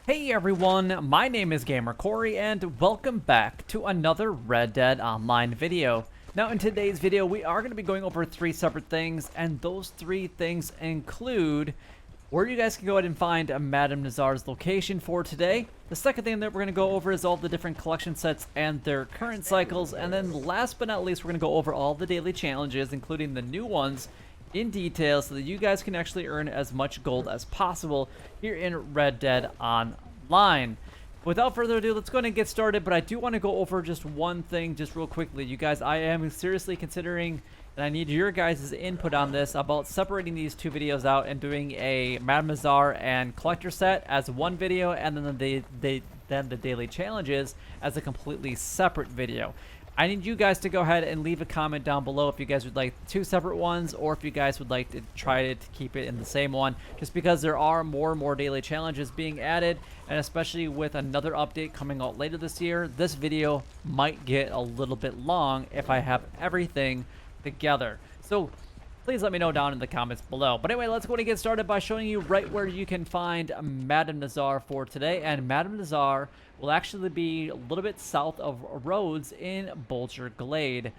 Hey everyone, my name is Gamer Corey and welcome back to another Red Dead Online video. Now in today's video we are going to be going over three separate things, and those three things include where you guys can go ahead and find Madame Nazar's location for today. The second thing that we're going to go over is all the different collection sets and their current cycles, and then last but not least we're going to go over all the daily challenges, including the new ones, in detail so that you guys can actually earn as much gold as possible here in Red Dead Online. Without further ado, let's go ahead and get started, but I do want to go over just one thing just real quickly. You guys, I am seriously considering, and I need your guys' input on this, about separating these two videos out and doing a Madame Nazar and collector set as one video, and then the daily challenges as a completely separate video. I need you guys to go ahead and leave a comment down below if you guys would like two separate ones, or if you guys would like to try to keep it in the same one, just because there are more and more daily challenges being added, and especially with another update coming out later this year, this video might get a little bit long if I have everything together. So please let me know down in the comments below. But anyway, let's go ahead and get started by showing you right where you can find Madame Nazar for today. And Madame Nazar will actually be a little bit south of Rhodes in Bulger Glade.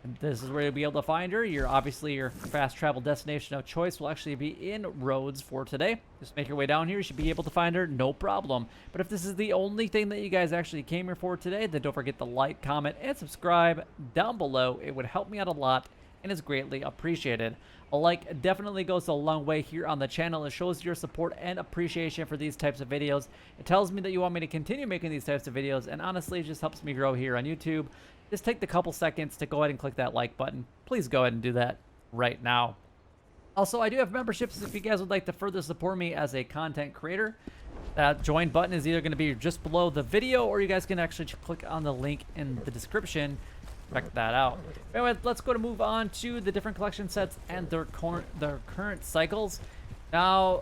And this is where you'll be able to find her. Obviously your fast travel destination of choice will actually be in Rhodes for today. Just make your way down here. You should be able to find her, no problem. But if this is the only thing that you guys actually came here for today, then don't forget to like, comment, and subscribe down below. It would help me out a lot and is greatly appreciated. A like definitely goes a long way here on the channel. It shows your support and appreciation for these types of videos. It tells me that you want me to continue making these types of videos, and honestly it just helps me grow here on YouTube. Just take the couple seconds to go ahead and click that like button. Please go ahead and do that right now. Also, I do have memberships if you guys would like to further support me as a content creator. That join button is either going to be just below the video, or you guys can actually click on the link in the description. Check that out. Anyway, let's go to move on to the different collection sets and their current cycles. Now,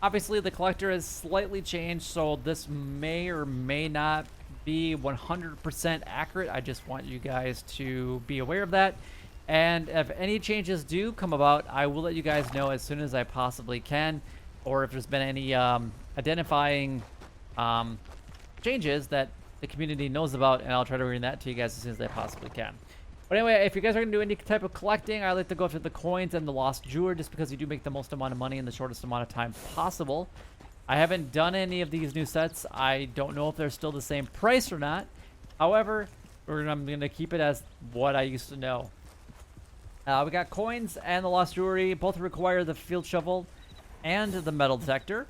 obviously the collector has slightly changed, so this may or may not be 100% accurate. I just want you guys to be aware of that. And if any changes do come about, I will let you guys know as soon as I possibly can, or if there's been any identifying changes that the community knows about, and I'll try to bring that to you guys as soon as I possibly can. But anyway, if you guys are going to do any type of collecting, I like to go for the coins and the lost jewelry, just because you do make the most amount of money in the shortest amount of time possible. I haven't done any of these new sets. I don't know if they're still the same price or not. However, I'm going to keep it as what I used to know. We got coins and the lost jewelry. Both require the field shovel and the metal detector.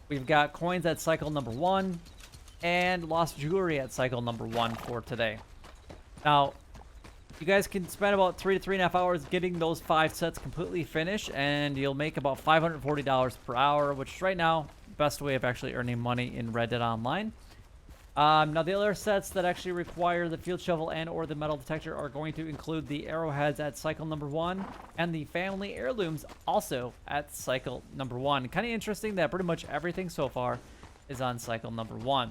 We've got coins at cycle number 1 and lost jewelry at cycle number 1 for today. Now, you guys can spend about 3 to 3.5 hours getting those 5 sets completely finished, and you'll make about $540 per hour, which is right now best way of actually earning money in Red Dead Online. Now the other sets that actually require the field shovel and or the metal detector are going to include the arrowheads at cycle number 1 and the family heirlooms also at cycle number 1. Kind of interesting that pretty much everything so far is on cycle number 1.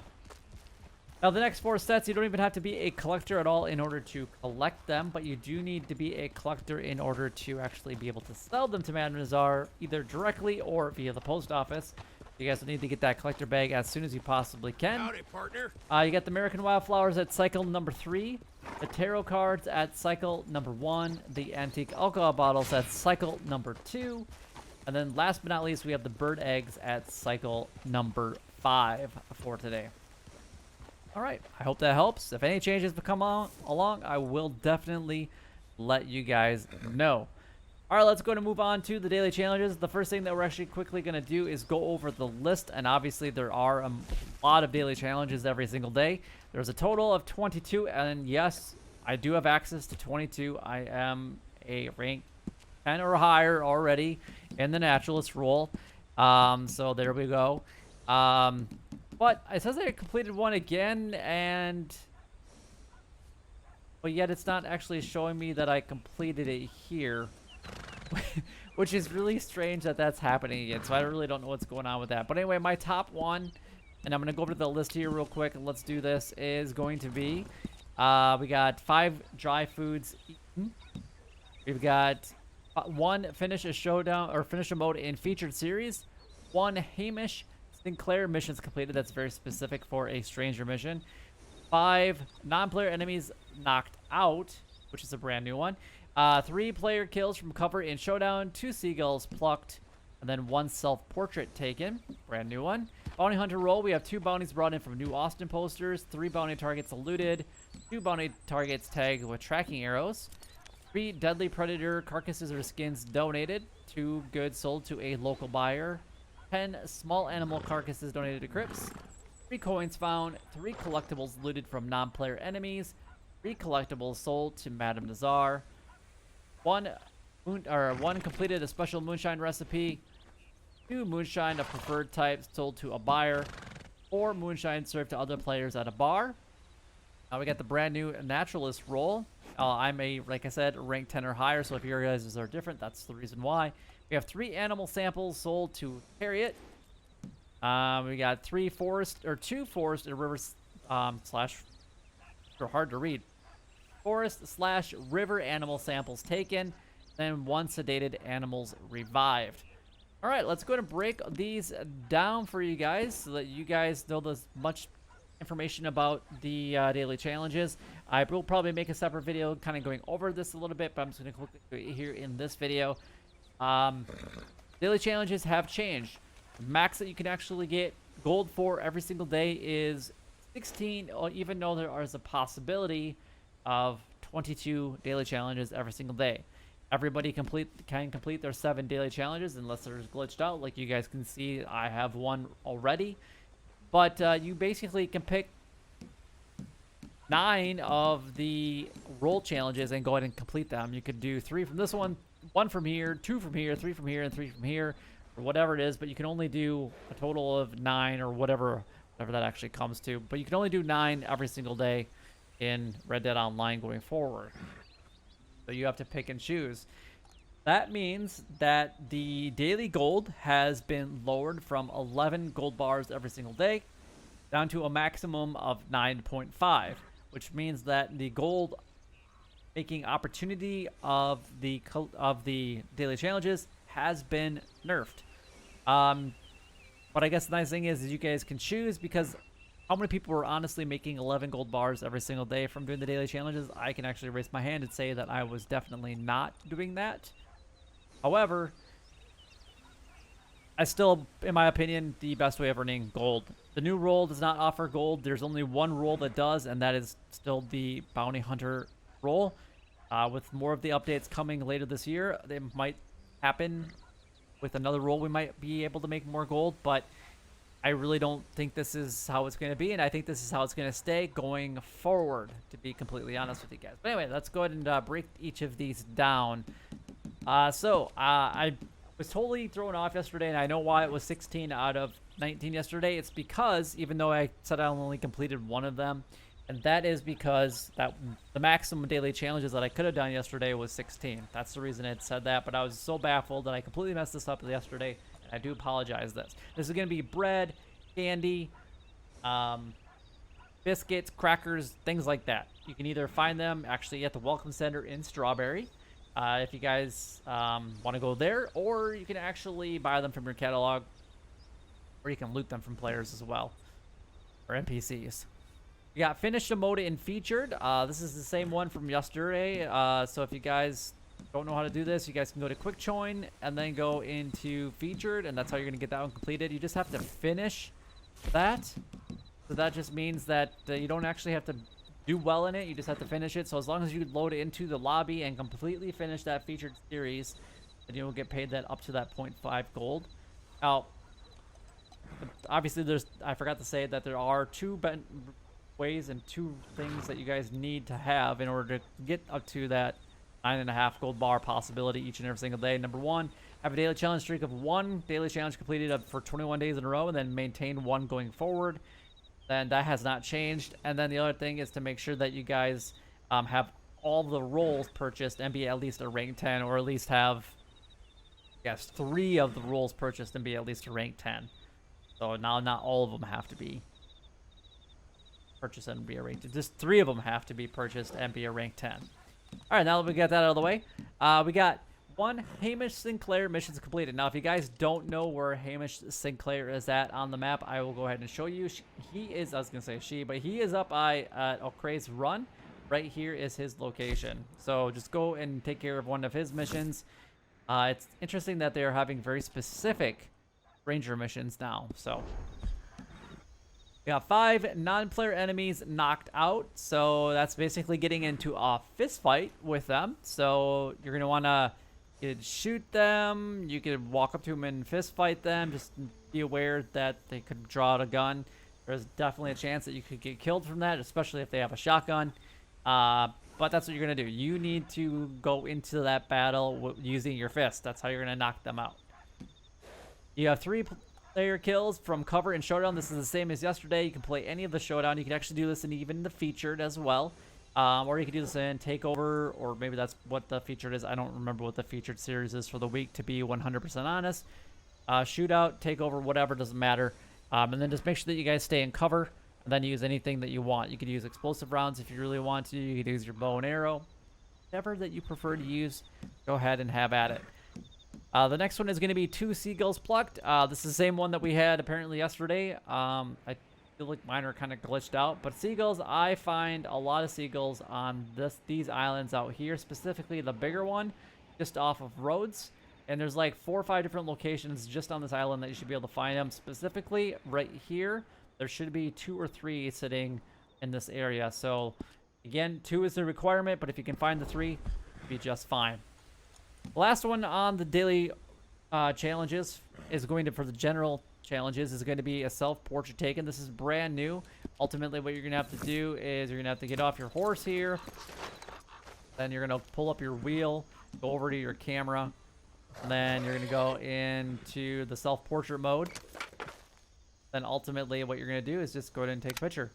Now the next 4 sets, you don't even have to be a collector at all in order to collect them, but you do need to be a collector in order to actually be able to sell them to Madame Nazar, either directly or via the post office. You guys will need to get that collector bag as soon as you possibly can. Howdy, partner. You got the American Wildflowers at cycle number 3, the tarot cards at cycle number 1, the antique alcohol bottles at cycle number 2, and then last but not least, we have the bird eggs at cycle number 5 for today. All right, I hope that helps. If any changes come along, I will definitely let you guys know. All right, let's go to move on to the daily challenges. The first thing that we're actually quickly going to do is go over the list, and obviously there are a lot of daily challenges every single day. There's a total of 22, and yes, I do have access to 22. I am a rank 10 or higher already in the naturalist role, so there we go. But it says I completed one again, but yet it's not actually showing me that I completed it here. Which is really strange that that's happening again, so I really don't know what's going on with that. But anyway, my top one, and I'm going to go over to the list here real quick, and let's do this, is going to be, we got 5 dry foods eaten. We've got 1 finish a showdown, or finish a mode in featured series, 1 Hamish Sinclair missions completed. That's very specific for a stranger mission. 5 non-player enemies knocked out, which is a brand new one. 3 player kills from cover in showdown. 2 seagulls plucked, and then 1 self-portrait taken, brand new one. Bounty hunter roll. We have 2 bounties brought in from New Austin posters. 3 bounty targets eluded. 2 bounty targets tagged with tracking arrows. 3 deadly predator carcasses or skins donated. 2 goods sold to a local buyer. 10 small animal carcasses donated to crypts. 3 coins found. 3 collectibles looted from non-player enemies. 3 collectibles sold to Madame Nazar. 1 completed a special moonshine recipe. 2 moonshine of preferred type sold to a buyer. 4 moonshine served to other players at a bar. Now we got the brand new naturalist role. I'm like I said, rank 10 or higher, so if your guys are different, that's the reason why. We have 3 animal samples sold to Harriet. We got 2 forest and river slash, they're hard to read. Forest slash river animal samples taken, then 1 sedated animals revived. All right, let's go ahead and break these down for you guys so that you guys know as much information about the daily challenges. I will probably make a separate video kind of going over this a little bit, but I'm just going to quickly do it here in this video. Daily challenges have changed. The max that you can actually get gold for every single day is 16, even though there is a possibility of 22 daily challenges every single day. Everybody can complete their 7 daily challenges unless they're glitched out. Like you guys can see, I have one already. But you basically can pick 9 of the role challenges and go ahead and complete them. You could do 3 from this one, 1 from here, 2 from here, 3 from here, and 3 from here, or whatever it is. But you can only do a total of 9 or whatever that actually comes to. But you can only do 9 every single day in Red Dead Online going forward. So you have to pick and choose. That means that the daily gold has been lowered from 11 gold bars every single day down to a maximum of 9.5, which means that the gold making opportunity of the daily challenges has been nerfed. But I guess the nice thing is you guys can choose, because how many people were honestly making 11 gold bars every single day from doing the daily challenges? I can actually raise my hand and say that I was definitely not doing that. However, I still, in my opinion, the best way of earning gold. The new role does not offer gold. There's only one role that does, and that is still the bounty hunter role. With more of the updates coming later this year, they might happen with another role. We might be able to make more gold, but I really don't think this is how it's going to be, and I think this is how it's going to stay going forward, to be completely honest with you guys. But anyway, let's go ahead and break each of these down. I was totally thrown off yesterday, and I know why it was 16 out of 19 yesterday. It's because, even though I said I only completed 1 of them, and that is because the maximum daily challenges that I could have done yesterday was 16. That's the reason it said that, but I was so baffled that I completely messed this up yesterday. I do apologize. This is going to be bread, candy, biscuits, crackers, things like that. You can either find them actually at the Welcome Center in Strawberry, if you guys want to go there, or you can actually buy them from your catalog, or you can loot them from players as well, or NPCs. We got finished, emoted, and featured. This is the same one from yesterday, so if you guys don't know how to do this, you guys can go to quick join and then go into featured, and that's how you're going to get that one completed. You just have to finish that. So that just means that you don't actually have to do well in it. You just have to finish it. So as long as you load it into the lobby and completely finish that featured series, then you'll get paid that up to that 0.5 gold. Now, obviously, I forgot to say that there are 2 ways and 2 things that you guys need to have in order to get up to that 9.5 gold bar possibility each and every single day. Number 1, have a daily challenge streak of 1 daily challenge completed for 21 days in a row, and then maintain 1 going forward. Then that has not changed. And then the other thing is to make sure that you guys have all the roles purchased and be at least a rank 10, or at least have, yes, 3 of the roles purchased and be at least a rank 10. So now not all of them have to be purchased and be a rank 10. Just 3 of them have to be purchased and be a rank 10. All right, now that we got that out of the way, we got 1, Hamish Sinclair missions completed. Now, if you guys don't know where Hamish Sinclair is at on the map, I will go ahead and show you. He is, I was going to say she, but he is up by O'Crea's Run. Right here is his location. So just go and take care of one of his missions. It's interesting that they're having very specific ranger missions now. So we got 5 non-player enemies knocked out. So that's basically getting into a fist fight with them. So you're going to want to shoot them. You could walk up to them and fist fight them. Just be aware that they could draw out a gun. There's definitely a chance that you could get killed from that, especially if they have a shotgun. But that's what you're going to do. You need to go into that battle using your fist. That's how you're going to knock them out. You have 3 player kills from cover and showdown. This is the same as yesterday. You can play any of the showdown. You can actually do this in even the featured as well. Or you can do this in takeover, or maybe that's what the featured is. I don't remember what the featured series is for the week, to be 100% honest. Shootout, takeover, whatever, doesn't matter. And then just make sure that you guys stay in cover. And then use anything that you want. You could use explosive rounds if you really want to. You could use your bow and arrow. Whatever that you prefer to use, go ahead and have at it. The next one is going to be 2 seagulls plucked. This is the same one that we had apparently yesterday. I feel like mine are kind of glitched out. But seagulls, I find a lot of seagulls on these islands out here. Specifically the bigger one, just off of roads. And there's like 4 or 5 different locations just on this island that you should be able to find them. Specifically right here. There should be 2 or 3 sitting in this area. So, again, 2 is the requirement, but if you can find the 3, you'll be just fine. The last one on the daily challenges is going to, for the general challenges, is going to be a self-portrait taken. This is brand new. Ultimately, what you're going to have to do is you're going to have to get off your horse here. Then you're going to pull up your wheel, go over to your camera. And then you're going to go into the self-portrait mode. Then ultimately what you're going to do is just go ahead and take a picture.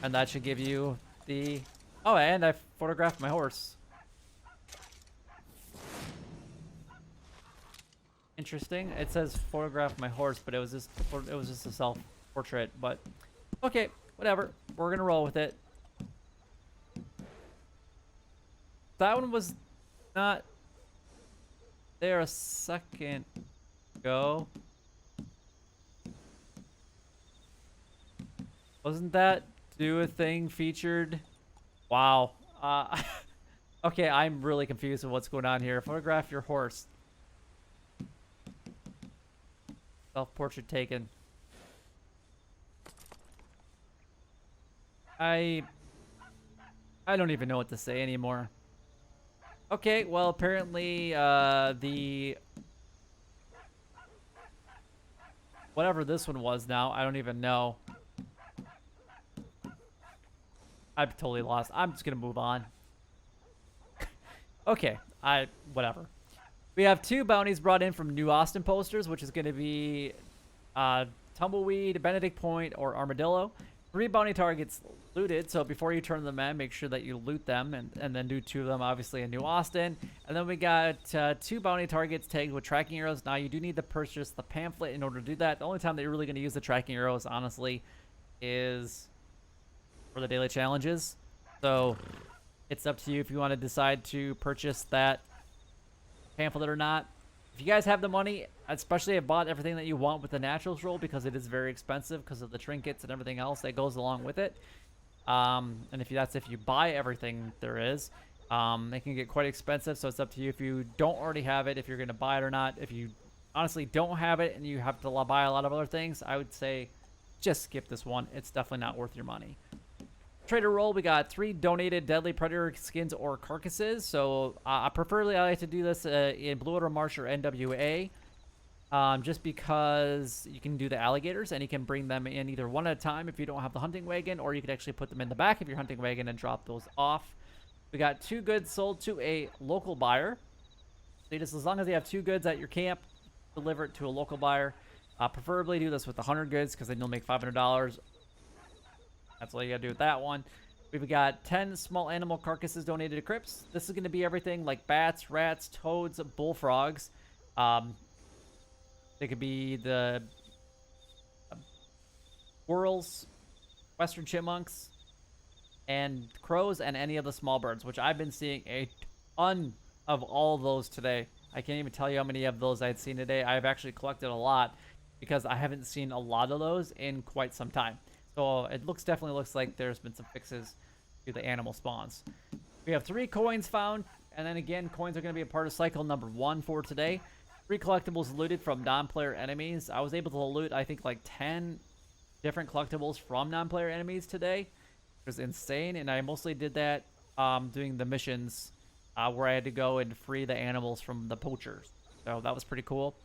And that should give you the... Oh, and I photographed my horse. Interesting. It says photograph my horse, but it was just a self-portrait. But okay, whatever. We're going to roll with it. That one was not there a second ago. Wasn't that do a thing featured? Wow. Okay, I'm really confused with what's going on here. Photograph your horse. Self-portrait taken. I don't even know what to say anymore. Okay, well, apparently, whatever this one was now, I don't even know. I'm totally lost. I'm just gonna move on. Okay, whatever. We have 2 bounties brought in from New Austin posters, which is gonna be Tumbleweed, Benedict Point, or Armadillo. 3 bounty targets looted, so before you turn them in, make sure that you loot them, and then do 2 of them, obviously, in New Austin. And then we got 2 bounty targets tagged with tracking arrows. Now, you do need to purchase the pamphlet in order to do that. The only time that you're really going to use the tracking arrows, honestly, is for the daily challenges. So, it's up to you if you want to decide to purchase that pamphlet or not. If you guys have the money, especially have bought everything that you want with the naturals roll, because it is very expensive because of the trinkets and everything else that goes along with it. And that's if you buy everything there is. It can get quite expensive, so it's up to you if you don't already have it, if you're going to buy it or not. If you honestly don't have it and you have to buy a lot of other things, I would say just skip this one. It's definitely not worth your money. Trader roll, we got 3 donated deadly predator skins or carcasses. So preferably I like to do this in Blue Water Marsh or NWA. Just because you can do the alligators and you can bring them in either one at a time if you don't have the hunting wagon, or you could actually put them in the back of your hunting wagon and drop those off. We got 2 goods sold to a local buyer. So just as long as you have 2 goods at your camp, deliver it to a local buyer. Preferably do this with 100 goods, because then you'll make $500. That's all you gotta do with that one. We've got 10 small animal carcasses donated to crypts. This is gonna be everything like bats, rats, toads, bullfrogs. They could be the squirrels, western chipmunks, and crows, and any of the small birds, which I've been seeing a ton of all of those today. I can't even tell you how many of those I'd seen today. I've actually collected a lot because I haven't seen a lot of those in quite some time. So it definitely looks like there's been some fixes to the animal spawns. We have 3 coins found, and then again, coins are going to be a part of cycle number 1 for today. 3 collectibles looted from non-player enemies. I was able to loot, I think, like 10 different collectibles from non-player enemies today. It was insane, and I mostly did that doing the missions where I had to go and free the animals from the poachers. So that was pretty cool.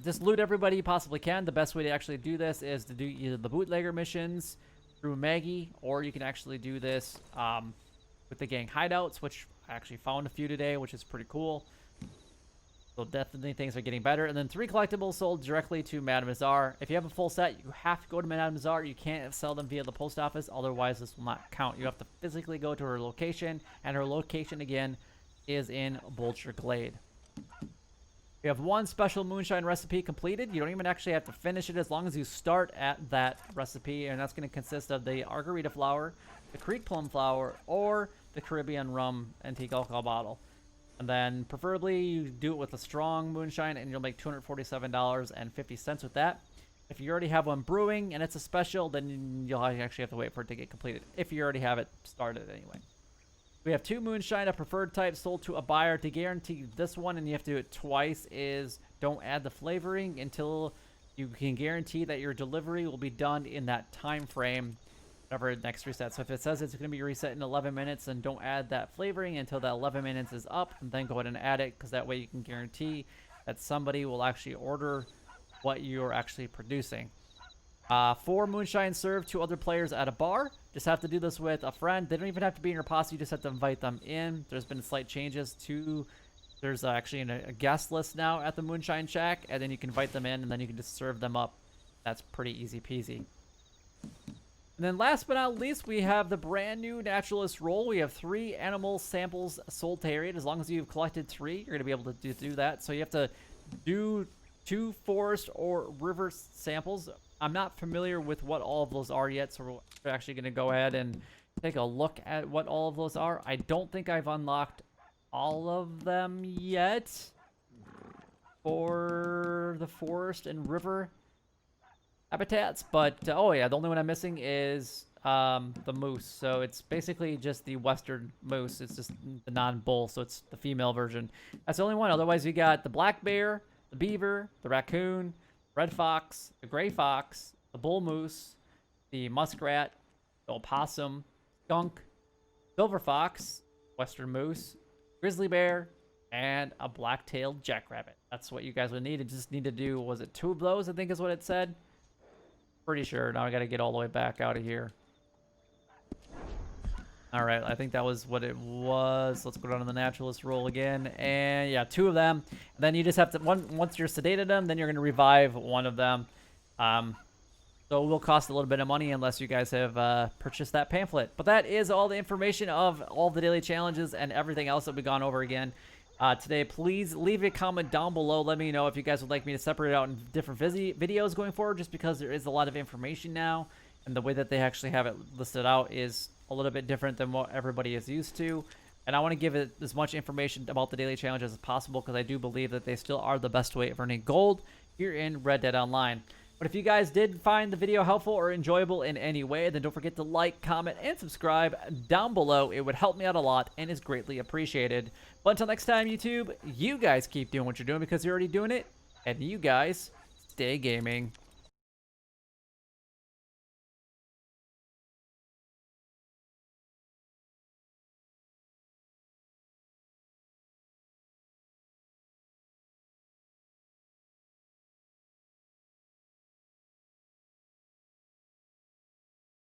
Just loot everybody you possibly can. The best way to actually do this is to do either the bootlegger missions through Maggie, or you can actually do this with the gang hideouts, which I actually found a few today, which is pretty cool. So definitely things are getting better. And then 3 collectibles sold directly to Madame Nazar. If you have a full set, you have to go to Madame Nazar. You can't sell them via the post office, otherwise this will not count. You have to physically go to her location, and her location again is in Bolcher Glade. We have 1 special moonshine recipe completed. You don't even actually have to finish it as long as you start at that recipe, and that's going to consist of the Argarita flower, the Creek plum flower, or the Caribbean rum antique alcohol bottle. And then preferably you do it with a strong moonshine, and you'll make $247.50 with that. If you already have one brewing and it's a special, then you'll actually have to wait for it to get completed, if you already have it started anyway. We have 2 moonshine, a preferred type, sold to a buyer. To guarantee this one, and you have to do it twice, is don't add the flavoring until you can guarantee that your delivery will be done in that time frame, whatever next reset. So if it says it's going to be reset in 11 minutes, then don't add that flavoring until that 11 minutes is up, and then go ahead and add it, because that way you can guarantee that somebody will actually order what you're actually producing. 4 moonshine served to other players at a bar. Just have to do this with a friend. They don't even have to be in your posse. You just have to invite them in. There's been slight changes to... There's actually a guest list now at the Moonshine Shack, and then you can invite them in, and then you can just serve them up. That's pretty easy peasy. And then last but not least, we have the brand new Naturalist roll. We have 3 animal samples sold to Harriet. As long as you've collected 3, you're going to be able to do that. So you have to do 2 forest or river samples. I'm not familiar with what all of those are yet, so we're actually going to go ahead and take a look at what all of those are. I don't think I've unlocked all of them yet for the forest and river habitats, but oh yeah, the only one I'm missing is the moose. So it's basically just the western moose. It's just the non-bull, so it's the female version. That's the only one. Otherwise, you got the black bear, the beaver, the raccoon, red fox, the gray fox, the bull moose, the muskrat, the opossum, skunk, silver fox, western moose, grizzly bear, and a black-tailed jackrabbit. That's what you guys would need. You just need to do, was it 2 of those, I think is what it said? Pretty sure. Now I got to get all the way back out of here. All right, I think that was what it was. Let's go down to the naturalist roll again. And yeah, 2 of them. And then you just have to, once you're sedated them, then you're going to revive 1 of them. So it will cost a little bit of money unless you guys have purchased that pamphlet. But that is all the information of all the daily challenges and everything else that we've gone over again today. Please leave a comment down below. Let me know if you guys would like me to separate it out in different videos going forward, just because there is a lot of information now. And the way that they actually have it listed out is a little bit different than what everybody is used to. And I want to give it as much information about the daily challenges as possible, because I do believe that they still are the best way of earning gold here in Red Dead Online. But if you guys did find the video helpful or enjoyable in any way, then don't forget to like, comment, and subscribe down below. It would help me out a lot and is greatly appreciated. But until next time, YouTube, you guys keep doing what you're doing because you're already doing it. And you guys, stay gaming.